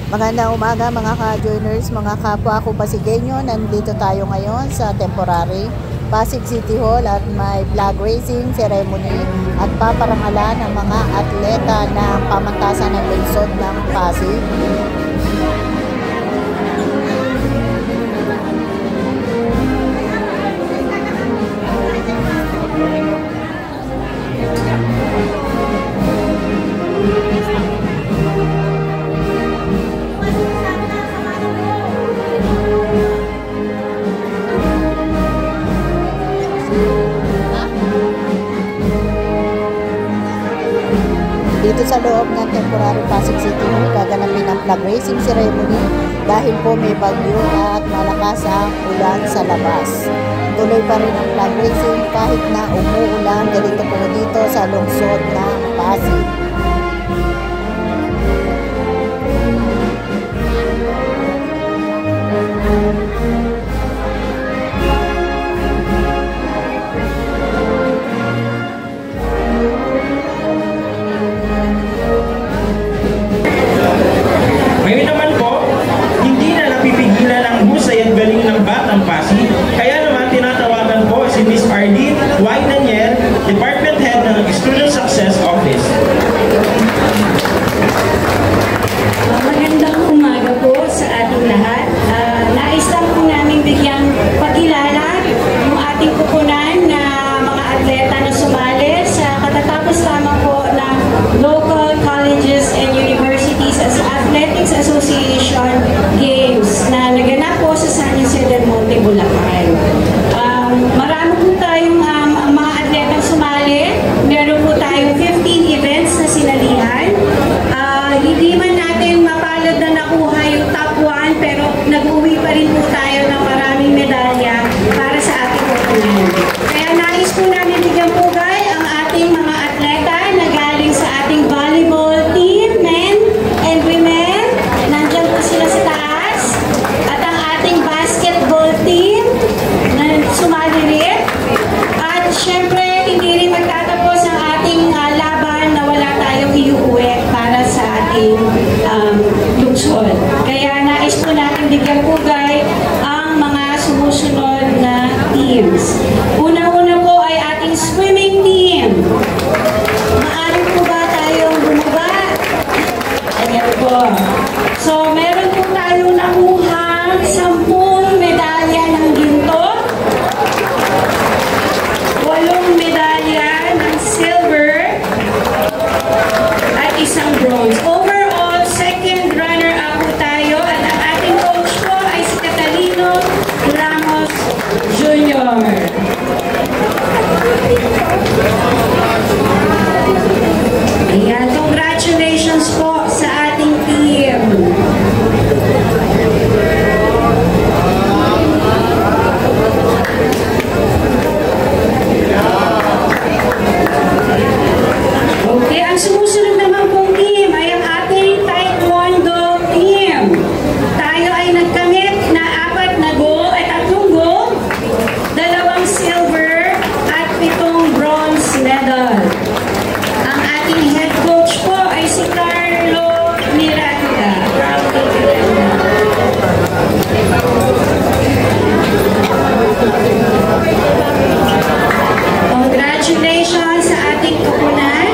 Magandang umaga mga ka-joiners, mga kapwa ko Pasigueño. Nandito tayo ngayon sa temporary Pasig City Hall at may flag raising ceremony at paparangalan ng mga atleta ng pamantasan ng lungsod ng Pasig. Dito sa loob ng temporary Pasig City Hall, gaganapin ang flag raising ceremony dahil po may bagyo at malakas ang ulan sa labas. Tuloy pa rin ang flag raising kahit na umuulan ganito po dito sa lungsod ng Pasig. Ngayon naman po, hindi na napipigilan ang husay at galing ng Batang Pasig. Kaya naman tinatawagan po si Miss Arlene Y. Daniel, Department Head ng Student Success Office. Magandang umaga po sa ating lahat. Nais lang po namin bigyang pagkilala yung ating kupunan na mga atleta na sumali sa katatapos lamang po ng local colleges and universities as Athletics Association Games na naganap po sa San Jose del Monte, Bulacan. Marami po tayong mga atletang sumali. Meron po tayong 15 events na sinalihan. Hindi man natin mapalad na nakuha yung top 1 pero nag-uwi pa rin po tayo ng maraming medalya para sa ating kupunan. Kaya nais po namin bigyan pugay ang ating mga atleta na galing sa ating volleyball team, men and women. Nandiyan po sila sa taas. At ang ating basketball team na sumali rin. At syempre, hindi rin magtatapos ang ating laban na wala tayong iuuwi para sa ating lungsod. Kaya nais po natin bigyan pugay ang mga sumusunod na teams. Una-una po ay ating swimming team. Maaari po ba tayong bumaba? Ayan po. So, meron po tayong nakuhang 10 medalya ng ginto, 8 medalya ng silver, at 1 bronze. Overall, second runner-up po tayo at ang ating coach po ay si Catalino Ramos Jr. Ayan, congratulations po sa ating team. Okay, ang sumusunod naman pong team ay ang ating Taekwondo team. Tayo ay nagkamit na 4 na gold at 3 gold, 2 silver at 7 bronze medal. Ang ating head coach po ay si Carlo Miranda. Congratulations sa ating kupunan.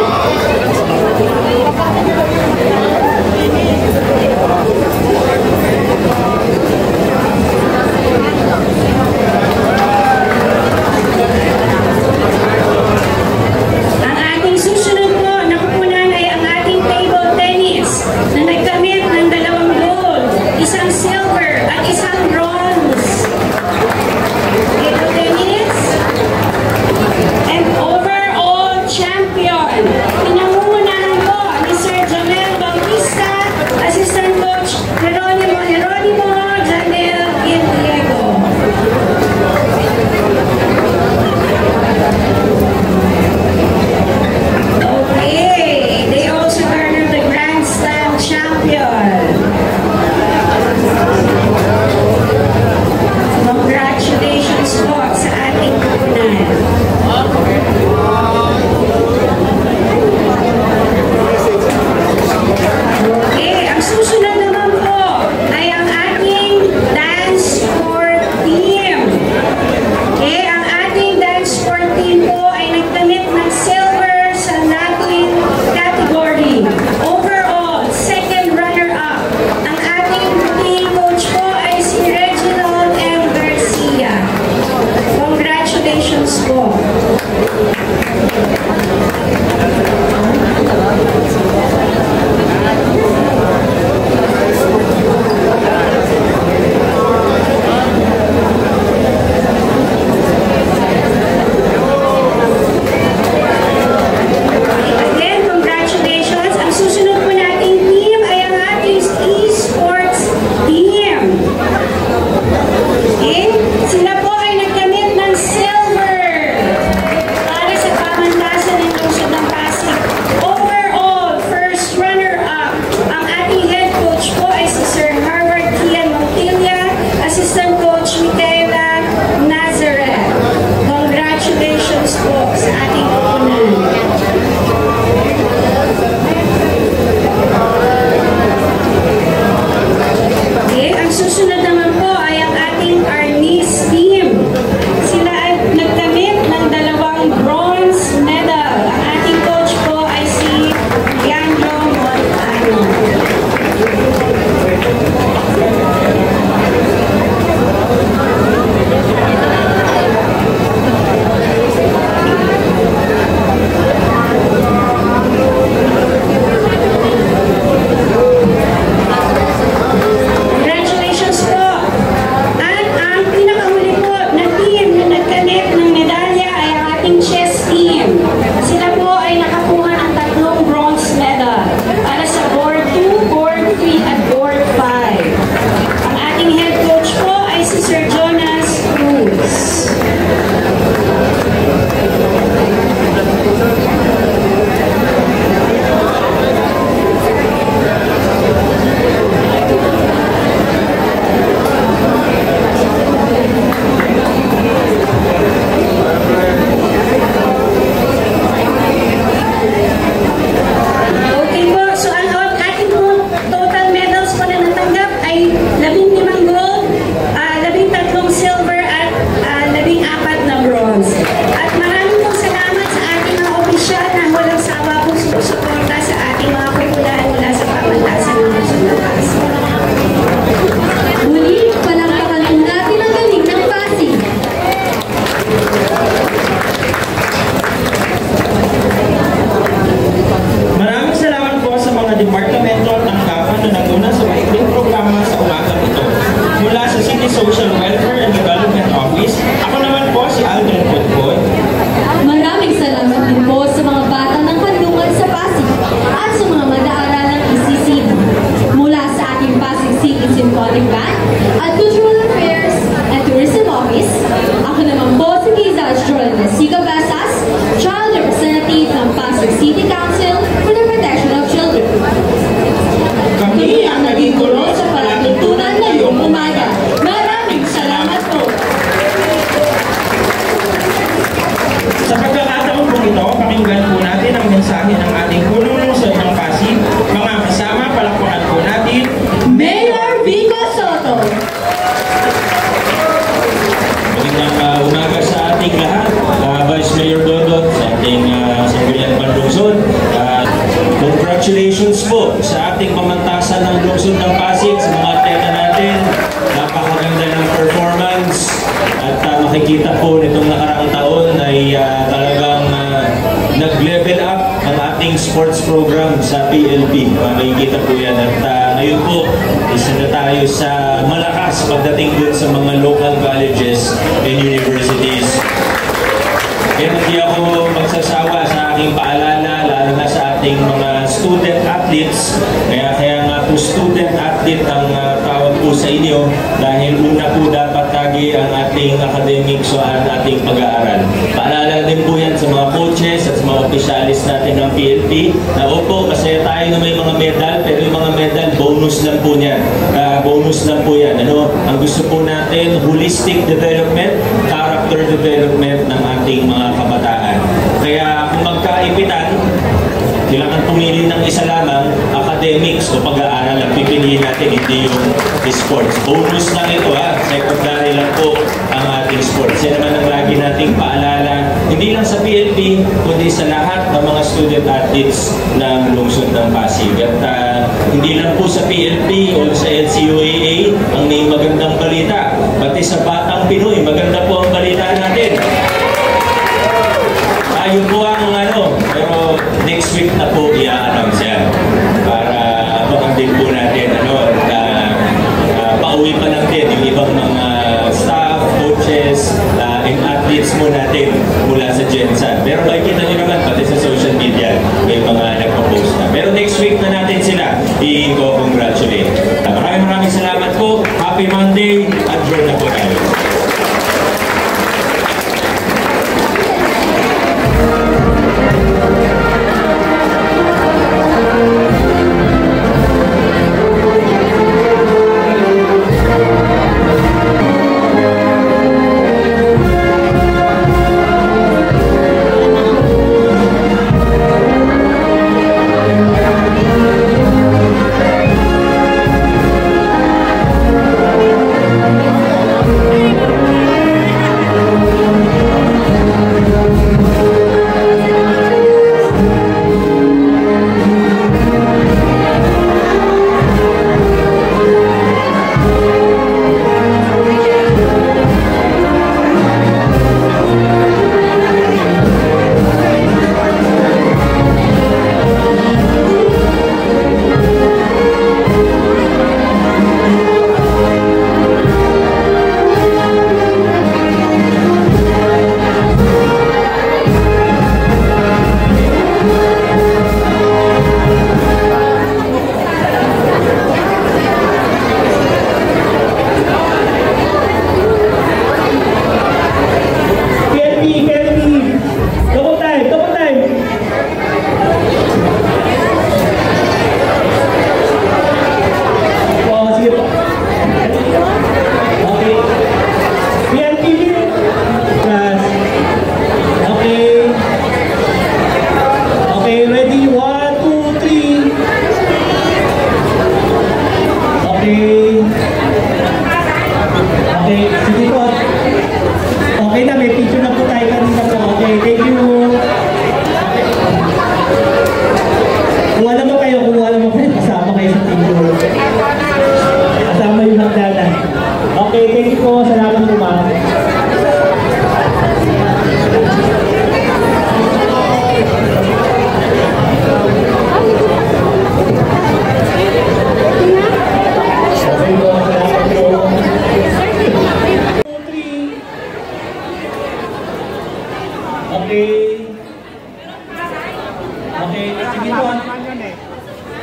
Congratulations po sa ating pamantasan ng lungsod ng Pasig, sa mga atleta natin. Napakaganda ng performance at makikita po nitong nakaraang taon ay talagang nag-level up ang ating sports program sa PLP. Makikita po yan at ngayon po isa na tayo sa malakas pagdating dun sa mga local colleges and universities. Kaya hindi ako magsasawa sa aking paalala, lalo na sa ating mga student athletes. Kaya nga po student athlete ang tawag po sa inyo dahil una po dapat lagi ang ating academics o ang ating pag-aaral. Paalala din po yan sa mga coaches at sa mga officialis natin ng PLP na opo, masaya tayo na may mga medal, pero yung mga medal, bonus lang po yan. Bonus lang po yan. Ano? Ang gusto po natin, holistic development, character development ng ating mga kabataan. Kaya kung magkaipitan, kailangan pumili ng isa lamang, academics o pag-aaral ang pipiliin natin, hindi yung sports. Bonus lang ito ha, secondary lang po ang ating sports. Yan naman ang lagi nating paalala, hindi lang sa PLP, kundi sa lahat ng mga student athletes ng lungsod ng Pasig. At hindi lang po sa PLP o sa LCUAA ang may magandang balita, pati sa Batang Pinoy, maganda po ang balita natin. Yun po ang pero next week na po i-announce yan. Para baka din po natin, pauwi pa lang din yung ibang mga staff, coaches, and athletes mo natin mula sa Gensan. Pero makikita nyo naman, pati sa social media, may mga nagpo-post na. Pero next week na natin sila i-congratulate. Maraming salamat po. Happy Monday. Adjourn na po tayo.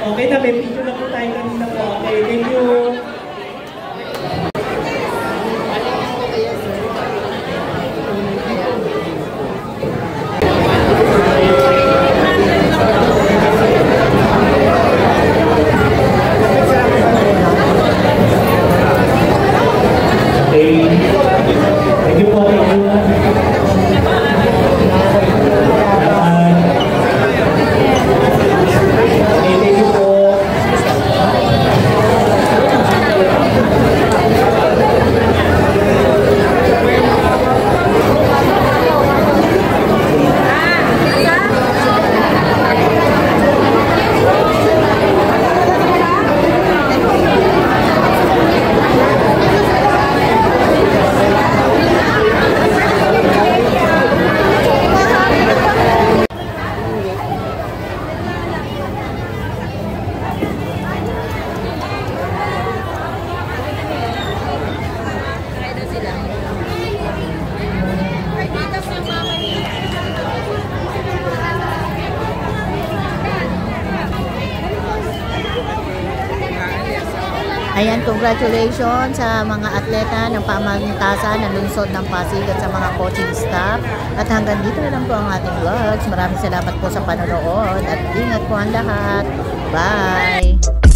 Okay na, may picture na po tayo kanina po. Okay, thank you. Ayan, congratulations sa mga atleta ng pamantasan ng lungsod ng Pasig at sa mga coaching staff. At hanggang dito na lang po ang ating vlogs. Maraming salamat po sa panonood at ingat po ang lahat. Bye!